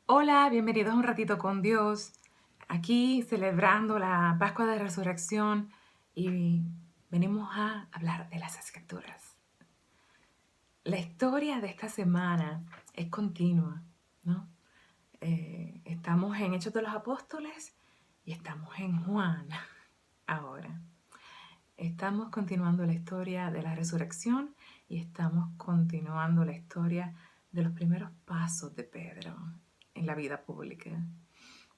Hola, bienvenidos a Un Ratito con Dios. Aquí celebrando la Pascua de Resurrección y venimos a hablar de las Escrituras. La historia de esta semana es continua, ¿no? Estamos en Hechos de los Apóstoles y estamos en Juan ahora. Estamos continuando la historia de la resurrección y estamos continuando la historia de los primeros pasos de Pedro en la vida pública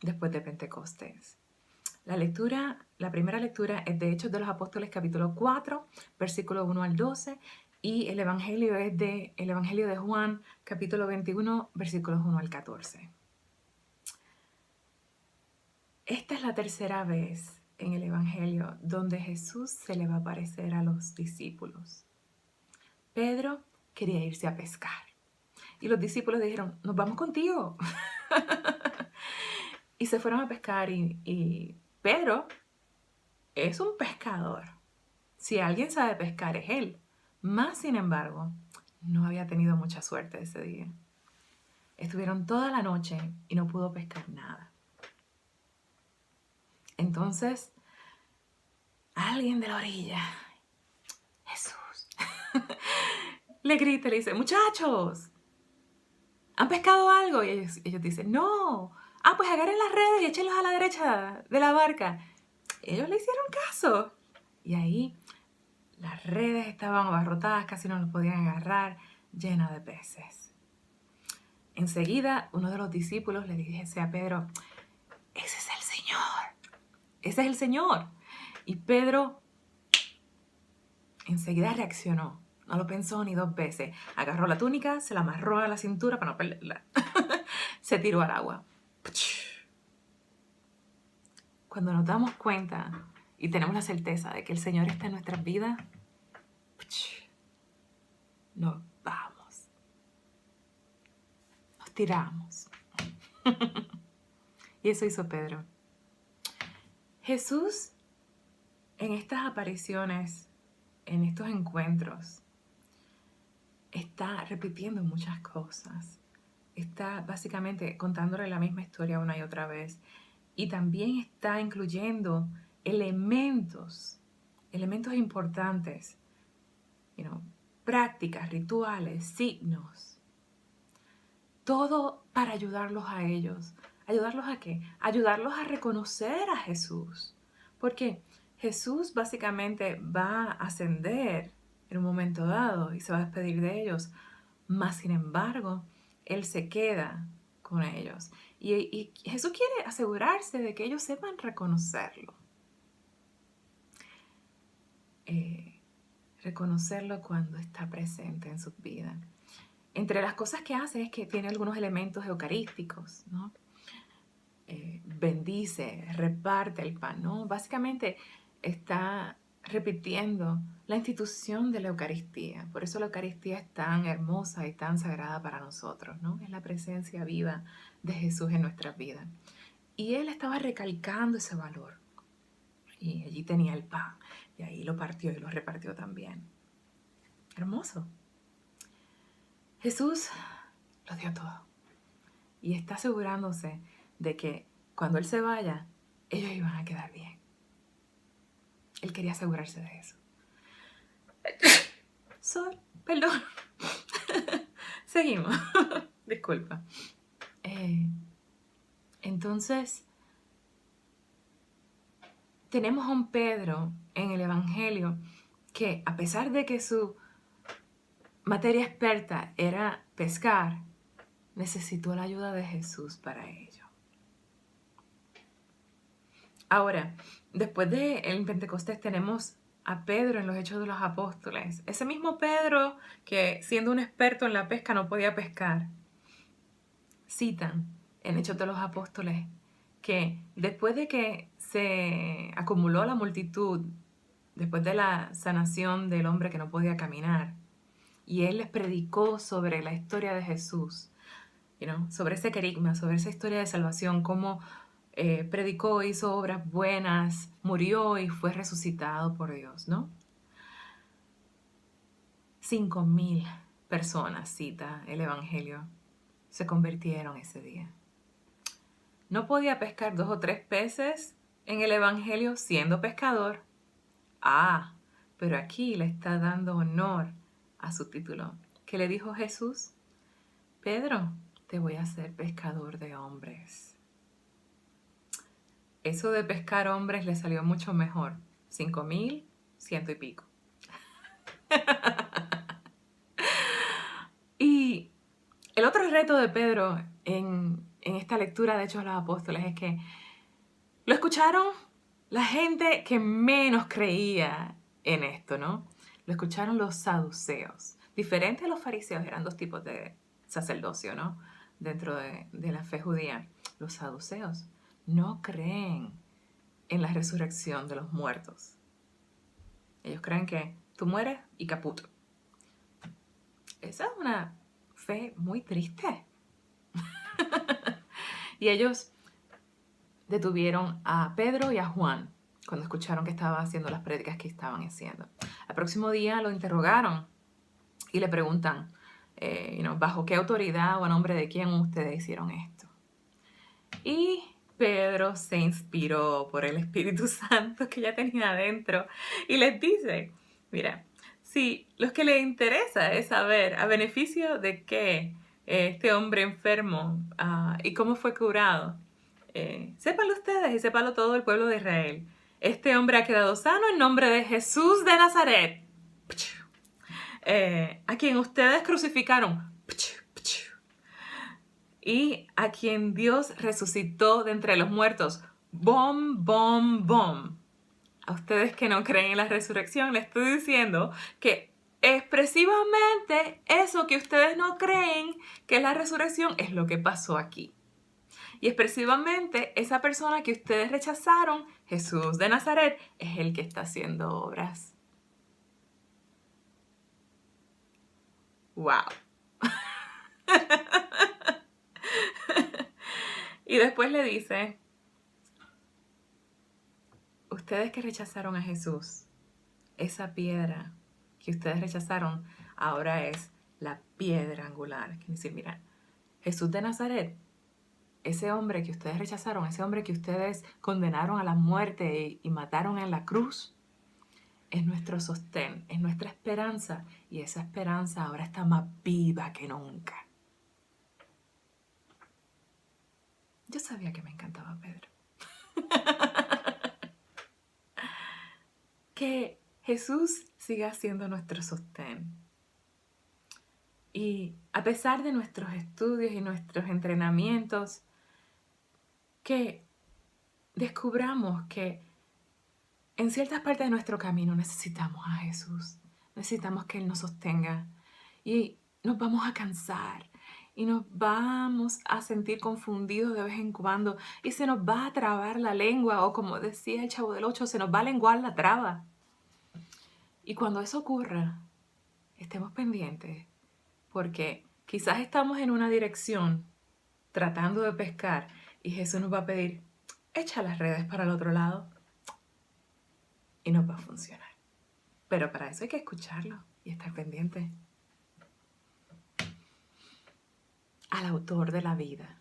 después de Pentecostés. La primera lectura es de Hechos de los Apóstoles capítulo 4, versículo 1 al 12, y el Evangelio es el Evangelio de Juan capítulo 21, versículos 1 al 14. Esta es la tercera vez en el Evangelio donde Jesús se le va a aparecer a los discípulos. Pedro quería irse a pescar y los discípulos dijeron, nos vamos contigo. Y se fueron a pescar y Pedro es un pescador. Si alguien sabe pescar es él. Más sin embargo, no había tenido mucha suerte ese día. Estuvieron toda la noche y no pudo pescar nada. Entonces, alguien de la orilla, Jesús, le grita y le dice, muchachos, ¿han pescado algo? Y ellos dicen, no. Ah, pues agarren las redes y échenlos a la derecha de la barca. Ellos le hicieron caso. Y ahí las redes estaban abarrotadas, casi no los podían agarrar, llenas de peces. Enseguida, uno de los discípulos le dice a Pedro, ese es el Señor, ese es el Señor. Y Pedro enseguida reaccionó, no lo pensó ni dos veces. Agarró la túnica, se la amarró a la cintura para no perderla. Se tiró al agua. Cuando nos damos cuenta y tenemos la certeza de que el Señor está en nuestras vidas, nos vamos, nos tiramos. Y eso hizo Pedro. Jesús, en estas apariciones, en estos encuentros, está repitiendo muchas cosas. Está básicamente contándole la misma historia una y otra vez. Y también está incluyendo elementos importantes, prácticas, rituales, signos. Todo para ayudarlos a ellos. ¿Ayudarlos a qué? Ayudarlos a reconocer a Jesús. Porque Jesús básicamente va a ascender en un momento dado y se va a despedir de ellos. Mas, sin embargo, Él se queda con ellos. Y Jesús quiere asegurarse de que ellos sepan reconocerlo. Reconocerlo cuando está presente en sus vidas. Entre las cosas que hace es que tiene algunos elementos eucarísticos, ¿no? Bendice, reparte el pan, ¿no? Básicamente está repitiendo la institución de la Eucaristía. Por eso la Eucaristía es tan hermosa y tan sagrada para nosotros, ¿no? Es la presencia viva de Jesús en nuestras vidas. Y él estaba recalcando ese valor. Y allí tenía el pan. Y ahí lo partió y lo repartió también. Hermoso. Jesús lo dio todo. Y está asegurándose de que cuando Él se vaya, ellos iban a quedar bien. Él quería asegurarse de eso. Perdón. Seguimos. Disculpa. Entonces, tenemos a un Pedro en el Evangelio que, a pesar de que su materia experta era pescar, necesitó la ayuda de Jesús para ello. Ahora, después del Pentecostés tenemos a Pedro en los Hechos de los Apóstoles. Ese mismo Pedro que, siendo un experto en la pesca, no podía pescar. Citan en Hechos de los Apóstoles que después de que se acumuló la multitud, después de la sanación del hombre que no podía caminar, y él les predicó sobre la historia de Jesús, sobre ese querigma, sobre esa historia de salvación, cómo predicó, hizo obras buenas, murió y fue resucitado por Dios, ¿no? 5,000 personas, cita el Evangelio, se convirtieron ese día. no podía pescar 2 o 3 peces en el Evangelio siendo pescador. Ah, pero aquí le está dando honor a su título. ¿Qué le dijo Jesús? Pedro, te voy a hacer pescador de hombres. Eso de pescar hombres le salió mucho mejor. 5,000, 100 y pico. Y el otro reto de Pedro en esta lectura de Hechos de los Apóstoles es que lo escucharon la gente que menos creía en esto, ¿no? Lo escucharon los saduceos. Diferente a los fariseos, eran 2 tipos de sacerdocio, ¿no? Dentro de la fe judía. Los saduceos no creen en la resurrección de los muertos. Ellos creen que tú mueres y caput. Esa es una fe muy triste. Y ellos detuvieron a Pedro y a Juan cuando escucharon que estaba haciendo las prédicas que estaban haciendo. Al próximo día lo interrogaron y le preguntan, ¿bajo qué autoridad o a nombre de quién ustedes hicieron esto? Y Pedro se inspiró por el Espíritu Santo que ya tenía adentro y les dice, mira, si los que les interesa es saber a beneficio de qué este hombre enfermo y cómo fue curado, sépanlo ustedes y sépanlo todo el pueblo de Israel. Este hombre ha quedado sano en nombre de Jesús de Nazaret, a quien ustedes crucificaron y a quien Dios resucitó de entre los muertos. ¡Bom, bom, bom! A ustedes que no creen en la resurrección, les estoy diciendo que expresivamente eso que ustedes no creen que es la resurrección es lo que pasó aquí. Y expresivamente esa persona que ustedes rechazaron, Jesús de Nazaret, es el que está haciendo obras. ¡Wow! Y después le dice, ustedes que rechazaron a Jesús, esa piedra que ustedes rechazaron ahora es la piedra angular. Quiere decir, mira, Jesús de Nazaret, ese hombre que ustedes rechazaron, ese hombre que ustedes condenaron a la muerte y mataron en la cruz, es nuestro sostén, es nuestra esperanza, y esa esperanza ahora está más viva que nunca. Yo sabía que me encantaba Pedro. Que Jesús siga siendo nuestro sostén. Y a pesar de nuestros estudios y nuestros entrenamientos, que descubramos que en ciertas partes de nuestro camino necesitamos a Jesús. Necesitamos que Él nos sostenga. Y nos vamos a cansar. Y nos vamos a sentir confundidos de vez en cuando. Y se nos va a trabar la lengua. O como decía el Chavo del Ocho, se nos va a lenguar la traba. Y cuando eso ocurra, estemos pendientes. Porque quizás estamos en una dirección tratando de pescar. Y Jesús nos va a pedir, echa las redes para el otro lado. Y no va a funcionar. Pero para eso hay que escucharlo y estar pendiente. Al autor de la vida.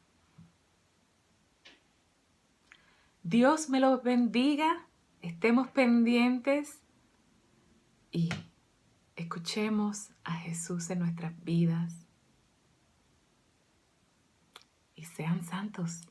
Dios me lo bendiga, estemos pendientes y escuchemos a Jesús en nuestras vidas. Y sean santos.